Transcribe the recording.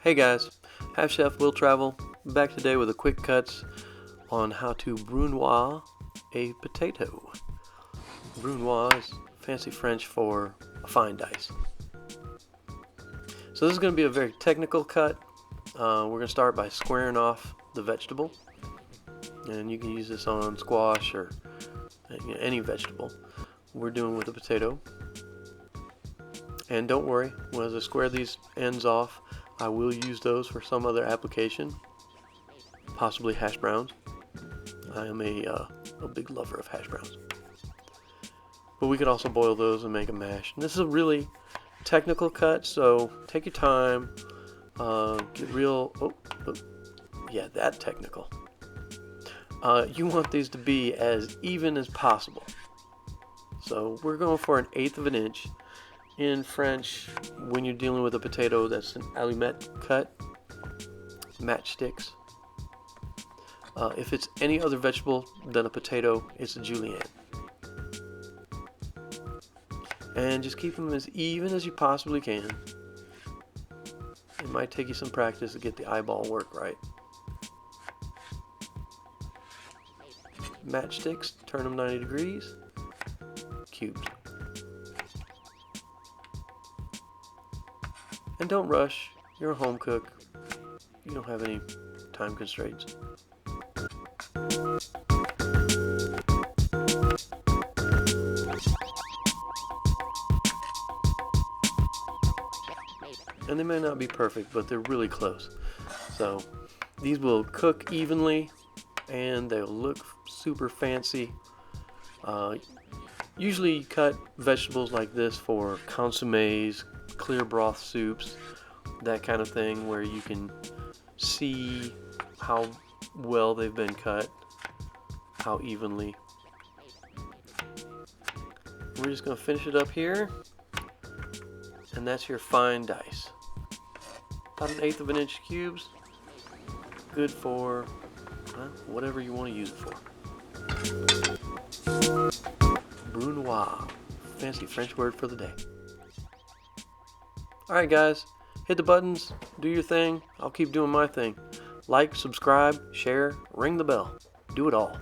Hey guys, Half Chef Will Travel, back today with a quick cuts on how to brunoise a potato. Brunoise is fancy French for a fine dice. So this is going to be a very technical cut. We're going to start by squaring off the vegetable, and you can use this on squash or any vegetable. We're doing with a potato. And don't worry, as I square these ends off, I will use those for some other application, possibly hash browns. I am a big lover of hash browns. But we could also boil those and make a mash. And this is a really technical cut, so take your time. Get real, yeah, that technical. You want these to be as even as possible. So we're going for 1/8 of an inch. In French, when you're dealing with a potato, that's an allumette cut, matchsticks. If it's any other vegetable than a potato, it's a julienne. And just keep them as even as you possibly can. It might take you some practice to get the eyeball work right. Matchsticks, turn them 90 degrees, cubes. And don't rush, you're a home cook, you don't have any time constraints. And they may not be perfect, but they're really close. So these will cook evenly and they'll look super fancy. Usually you cut vegetables like this for consommes, clear broth soups, that kind of thing, where you can see how well they've been cut, how evenly. We're just going to finish it up here, and that's your fine dice. About 1/8 of an inch cubes, good for whatever you want to use it for. Brunoise, fancy French word for the day. Alright guys, hit the buttons, do your thing, I'll keep doing my thing. Like, subscribe, share, ring the bell. Do it all.